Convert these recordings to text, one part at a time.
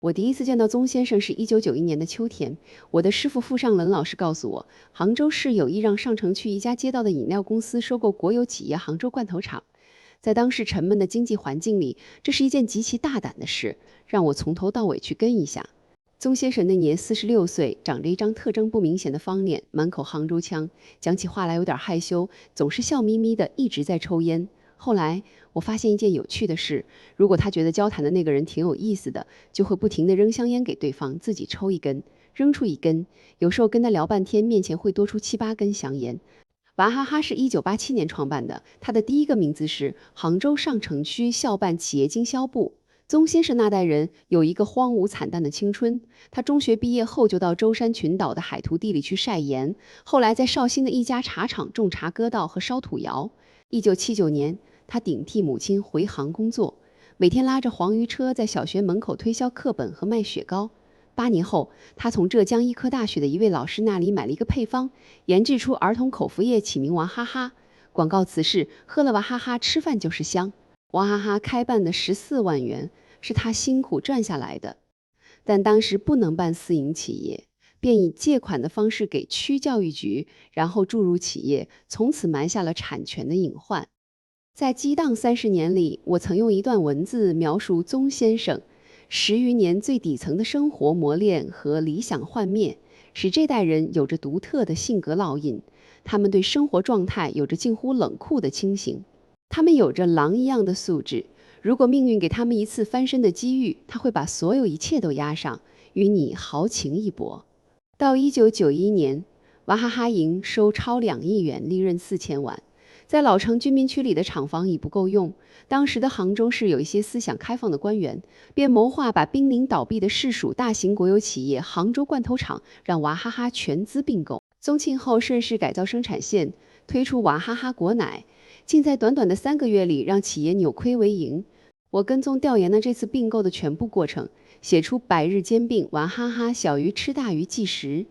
我第一次见到宗先生是1991年的秋天，我的师傅傅尚伦老师告诉我，杭州市有意让上城区一家街道的饮料公司收购国有企业杭州罐头厂。在当时沉闷的经济环境里，这是一件极其大胆的事，让我从头到尾去跟一下。宗先生那年46岁，长着一张特征不明显的方脸，满口杭州腔，讲起话来有点害羞，总是笑眯眯的，一直在抽烟。后来我发现一件有趣的事，如果他觉得交谈的那个人挺有意思的，就会不停地扔香烟给对方，自己抽一根，扔出一根，有时候跟他聊半天，面前会多出7、8根香烟。娃哈哈是1987年创办的，它的第一个名字是杭州上城区校办企业经销部。宗先生那代人有一个荒芜惨淡的青春，他中学毕业后就到舟山群岛的海图地里去晒盐，后来在绍兴的一家茶厂种茶割稻和烧土窑。1979年，他顶替母亲回杭工作，每天拉着黄鱼车在小学门口推销课本和卖雪糕。8年后，他从浙江医科大学的一位老师那里买了一个配方，研制出儿童口服液，起名娃哈哈。广告词是喝了娃哈哈，吃饭就是香。娃哈哈开办的14万元是他辛苦赚下来的，但当时不能办私营企业，便以借款的方式给区教育局，然后注入企业，从此埋下了产权的隐患。在激荡30年里，我曾用一段文字描述宗先生10余年最底层的生活磨练和理想幻灭，使这代人有着独特的性格烙印。他们对生活状态有着近乎冷酷的清醒，他们有着狼一样的素质。如果命运给他们一次翻身的机遇，他会把所有一切都押上，与你豪情一搏。到1991年，娃哈哈营收超2亿元，利润4000万。在老城居民区里的厂房已不够用，当时的杭州市有一些思想开放的官员，便谋划把濒临倒闭的市属大型国有企业杭州罐头厂让娃哈哈全资并购。宗庆后顺势改造生产线，推出娃哈哈果奶，竟在短短的3个月里让企业扭亏为盈。我跟踪调研了这次并购的全部过程，写出百日兼并娃哈哈小鱼吃大鱼纪实。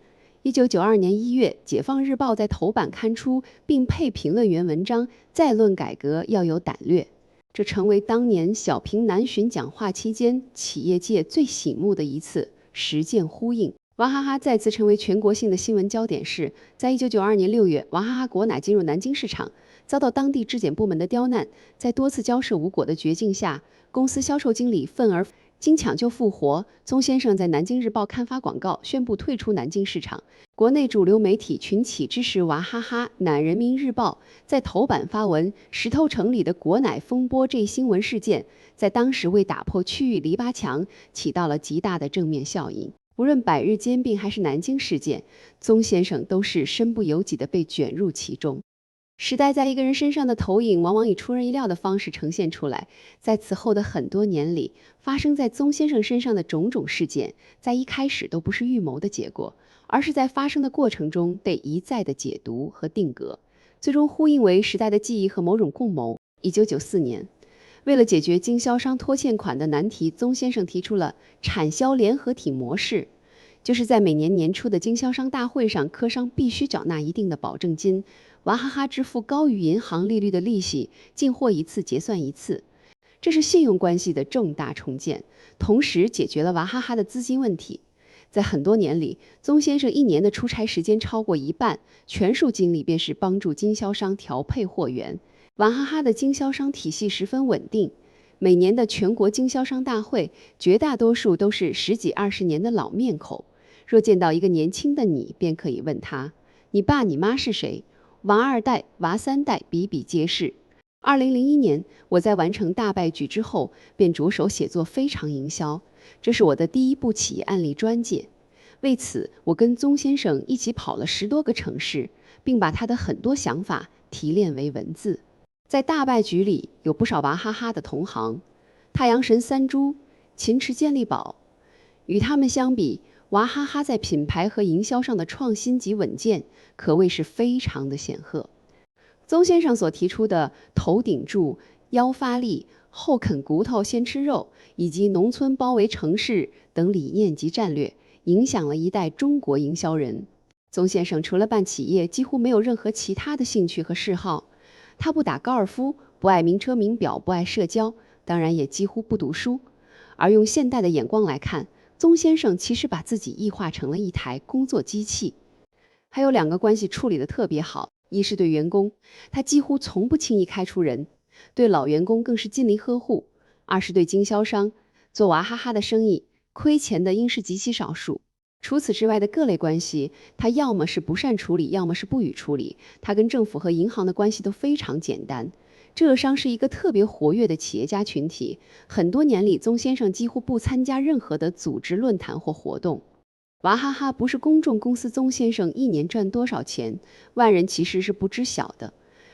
1992年1月，解放日报在头版刊出并配评论员文章，再论改革要有胆略。这成为当年小平南巡讲话期间企业界最醒目的一次实践呼应。娃哈哈再次成为全国性的新闻焦点是，在1992年6月，娃哈哈果奶进入南京市场，遭到当地质检部门的刁难，在多次交涉无果的绝境下，公司销售经理愤而经抢救复活。宗先生在南京日报刊发广告，宣布退出南京市场。国内主流媒体群起支持娃哈哈，南人民日报在头版发文，石头城里的果奶风波这一新闻事件，在当时为打破区域篱笆墙起到了极大的正面效应。无论百日兼并还是南京事件，宗先生都是身不由己地被卷入其中。时代在一个人身上的投影，往往以出人意料的方式呈现出来。在此后的很多年里，发生在宗先生身上的种种事件，在一开始都不是预谋的结果，而是在发生的过程中被一再的解读和定格，最终呼应为时代的记忆和某种共谋。1994年，为了解决经销商拖欠款的难题，宗先生提出了产销联合体模式，就是在每年年初的经销商大会上，科商必须缴纳一定的保证金，娃哈哈支付高于银行利率的利息，进货一次结算一次。这是信用关系的重大重建，同时解决了娃哈哈的资金问题。在很多年里，宗先生一年的出差时间超过一半，全数精力便是帮助经销商调配货源。娃哈哈的经销商体系十分稳定，每年的全国经销商大会，绝大多数都是10几20年的老面孔。若见到一个年轻的你，便可以问他：你爸你妈是谁？娃二代、娃三代比比皆是。2001年，我在完成大败局之后，便着手写作非常营销，这是我的第一部企业案例专介。为此，我跟宗先生一起跑了10多个城市，并把他的很多想法提炼为文字。在大败局里，有不少娃哈哈的同行，太阳神三猪、秦池健力宝。与他们相比，娃哈哈在品牌和营销上的创新及稳健，可谓是非常的显赫。宗先生所提出的头顶柱、腰发力、后啃骨头先吃肉，以及农村包围城市等理念及战略，影响了一代中国营销人。宗先生除了办企业，几乎没有任何其他的兴趣和嗜好。他不打高尔夫，不爱名车名表，不爱社交，当然也几乎不读书。而用现代的眼光来看，宗先生其实把自己异化成了一台工作机器。还有2个关系处理得特别好，一是对员工，他几乎从不轻易开除人，对老员工更是尽力呵护；二是对经销商，做娃哈哈的生意，亏钱的应是极其少数。除此之外的各类关系，他要么是不善处理，要么是不予处理。他跟政府和银行的关系都非常简单。浙商是一个特别活跃的企业家群体，很多年里，宗先生几乎不参加任何的组织论坛或活动。娃哈哈不是公众公司，宗先生一年赚多少钱，外人其实是不知晓的。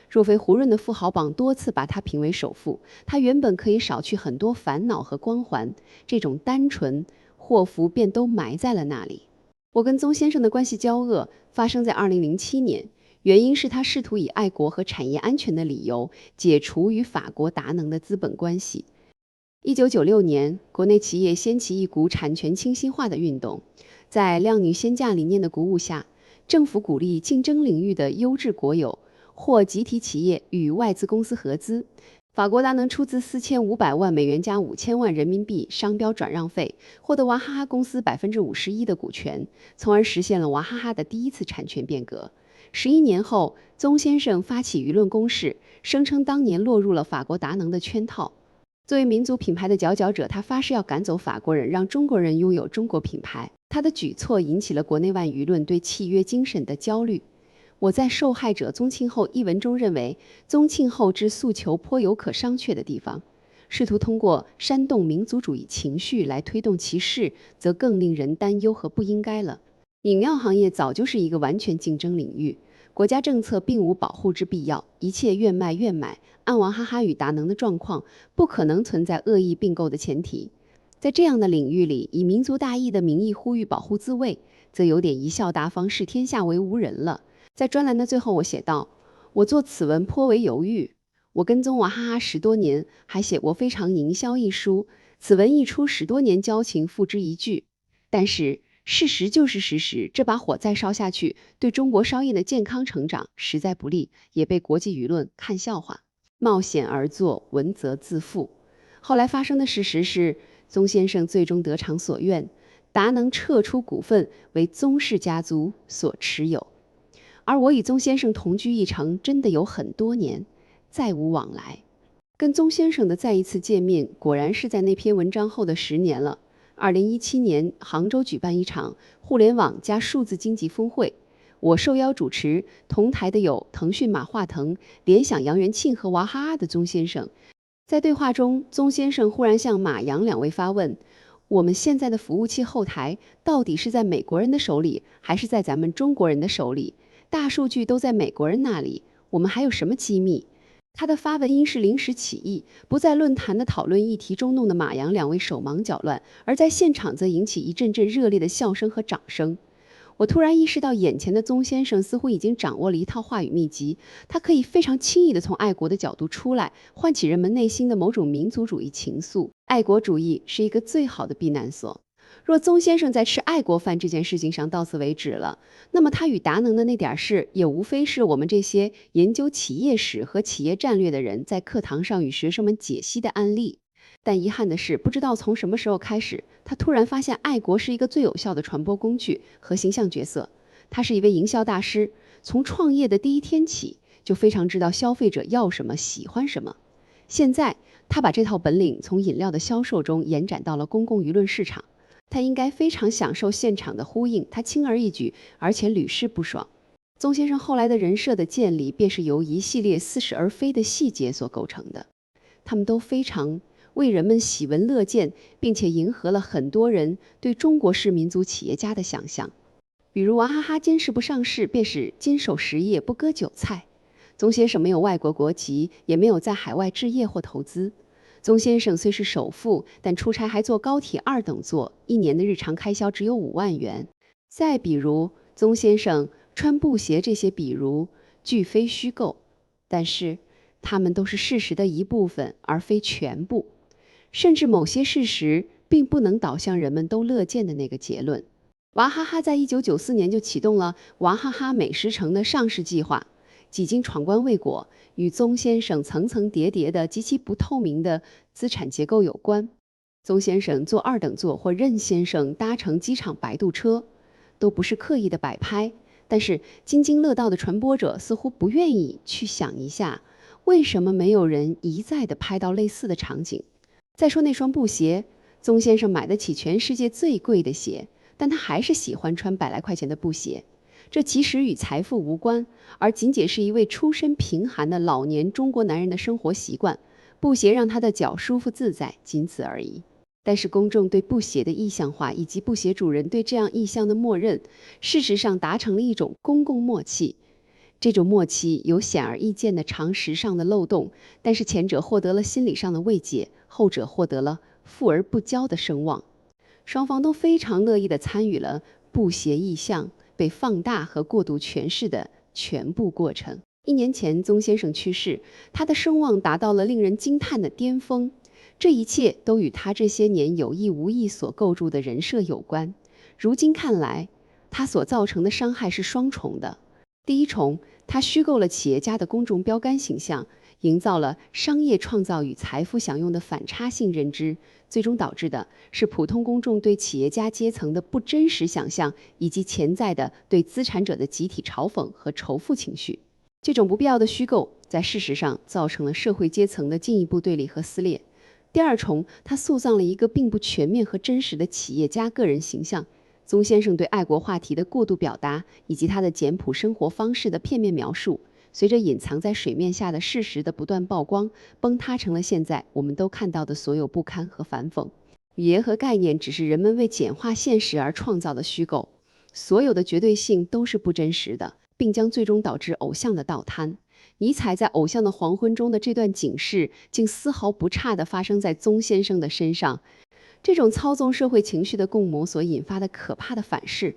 若非胡润的富豪榜多次把他评为首富，他原本可以少去很多烦恼和光环，这种单纯祸福便都埋在了那里。我跟宗先生的关系交恶发生在2007年，原因是他试图以爱国和产业安全的理由解除与法国达能的资本关系。1996年，国内企业掀起一股产权清晰化的运动，在量女先价理念的鼓舞下，政府鼓励竞争领域的优质国有或集体企业与外资公司合资。法国达能出资4500万美元加5000万人民币商标转让费，获得娃哈哈公司51%的股权，从而实现了娃哈哈的第一次产权变革。11年后，宗先生发起舆论攻势，声称当年落入了法国达能的圈套。作为民族品牌的佼佼者，他发誓要赶走法国人，让中国人拥有中国品牌。他的举措引起了国内外舆论对契约精神的焦虑。我在《受害者宗庆后》一文中认为，宗庆后之诉求颇有可商榷的地方，试图通过煽动民族主义情绪来推动歧视，则更令人担忧和不应该了。饮料行业早就是一个完全竞争领域，国家政策并无保护之必要，一切愿卖愿买。按娃哈哈与达能的状况，不可能存在恶意并购的前提。在这样的领域里，以民族大义的名义呼吁保护自卫，则有点贻笑大方，视天下为无人了。在专栏的最后，我写道：我做此文颇为犹豫。我跟踪娃哈哈10多年，还写过《非常营销》一书，此文一出，10多年交情付之一炬。但是事实就是事实，这把火再烧下去，对中国商业的健康成长实在不利，也被国际舆论看笑话。冒险而做，闻则自负。后来发生的事实是，宗先生最终得偿所愿，达能撤出股份，为宗氏家族所持有。而我与宗先生同居一城，真的有很多年，再无往来。跟宗先生的再一次见面，果然是在那篇文章后的10年了。2017年，杭州举办一场互联网加数字经济峰会，我受邀主持，同台的有腾讯马化腾、联想杨元庆和娃哈哈的宗先生。在对话中，宗先生忽然向马杨2位发问：我们现在的服务器后台到底是在美国人的手里，还是在咱们中国人的手里？大数据都在美国人那里，我们还有什么机密？他的发问因是临时起意，不在论坛的讨论议题中，弄得马杨2位手忙脚乱，而在现场则引起一阵阵热烈的笑声和掌声。我突然意识到，眼前的宗先生似乎已经掌握了一套话语秘籍，他可以非常轻易地从爱国的角度出来，唤起人们内心的某种民族主义情愫。爱国主义是一个最好的避难所。若宗先生在吃爱国饭这件事情上到此为止了，那么他与达能的那点事，也无非是我们这些研究企业史和企业战略的人在课堂上与学生们解析的案例。但遗憾的是，不知道从什么时候开始，他突然发现爱国是一个最有效的传播工具和形象角色。他是一位营销大师，从创业的第一天起，就非常知道消费者要什么，喜欢什么。现在，他把这套本领从饮料的销售中延展到了公共舆论市场。他应该非常享受现场的呼应，他轻而易举，而且屡试不爽。宗先生后来的人设的建立，便是由一系列似是而非的细节所构成的，他们都非常为人们喜闻乐见，并且迎合了很多人对中国式民族企业家的想象。比如娃哈哈坚持不上市，便是坚守实业，不割韭菜。宗先生没有外国国籍，也没有在海外置业或投资。宗先生虽是首富，但出差还坐高铁2等座，一年的日常开销只有5万元。再比如宗先生穿布鞋，这些比如俱非虚构，但是他们都是事实的一部分，而非全部。甚至某些事实并不能导向人们都乐见的那个结论。娃哈哈在1994年就启动了娃哈哈美食城的上市计划，几经闯关未果，与宗先生层层叠叠的极其不透明的资产结构有关。宗先生坐二等座或任先生搭乘机场摆渡车，都不是刻意的摆拍，但是津津乐道的传播者似乎不愿意去想一下，为什么没有人一再的拍到类似的场景。再说那双布鞋，宗先生买得起全世界最贵的鞋，但他还是喜欢穿100来块钱的布鞋。这其实与财富无关，而仅仅是一位出身贫寒的老年中国男人的生活习惯。布鞋让他的脚舒服自在，仅此而已。但是公众对布鞋的意象化，以及布鞋主人对这样意象的默认，事实上达成了一种公共默契。这种默契有显而易见的常识上的漏洞，但是前者获得了心理上的慰藉，后者获得了富而不骄的声望。双方都非常乐意地参与了布鞋意象被放大和过度诠释的全部过程。1年前，宗先生去世，他的声望达到了令人惊叹的巅峰。这一切都与他这些年有意无意所构筑的人设有关。如今看来，他所造成的伤害是双重的。第一重，他虚构了企业家的公众标杆形象，营造了商业创造与财富享用的反差性认知，最终导致的是普通公众对企业家阶层的不真实想象，以及潜在的对资产者的集体嘲讽和仇富情绪。这种不必要的虚构，在事实上造成了社会阶层的进一步对立和撕裂。第二重，他塑造了一个并不全面和真实的企业家个人形象。宗先生对爱国话题的过度表达，以及他的简朴生活方式的片面描述，随着隐藏在水面下的事实的不断曝光，崩塌成了现在我们都看到的所有不堪和反讽。语言和概念只是人们为简化现实而创造的虚构，所有的绝对性都是不真实的，并将最终导致偶像的倒塌。尼采在《偶像的黄昏》中的这段警示，竟丝毫不差地发生在宗先生的身上。这种操纵社会情绪的共谋所引发的可怕的反噬，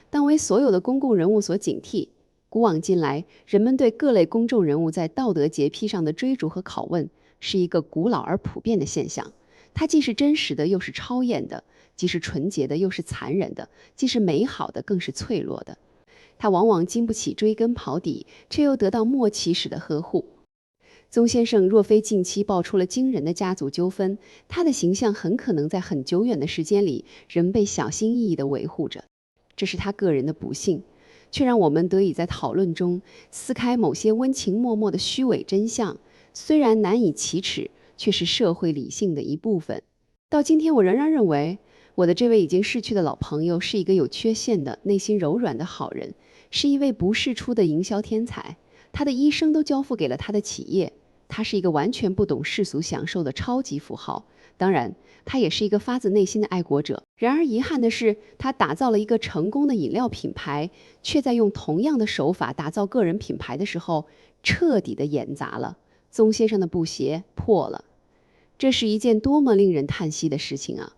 当为所有的公共人物所警惕。古往今来，人们对各类公众人物在道德洁癖上的追逐和拷问，是一个古老而普遍的现象。它既是真实的，又是超验的；既是纯洁的，又是残忍的；既是美好的，更是脆弱的。它往往经不起追根刨底，却又得到末期时的呵护。宗先生若非近期爆出了惊人的家族纠纷，他的形象很可能在很久远的时间里仍被小心翼翼地维护着。这是他个人的不幸，却让我们得以在讨论中撕开某些温情脉脉的虚伪真相，虽然难以启齿，却是社会理性的一部分。到今天，我仍然认为我的这位已经逝去的老朋友是一个有缺陷的、内心柔软的好人，是一位不世出的营销天才。他的一生都交付给了他的企业，他是一个完全不懂世俗享受的超级富豪。当然，他也是一个发自内心的爱国者。然而遗憾的是，他打造了一个成功的饮料品牌，却在用同样的手法打造个人品牌的时候，彻底的演砸了。宗先生的布鞋破了，这是一件多么令人叹息的事情啊！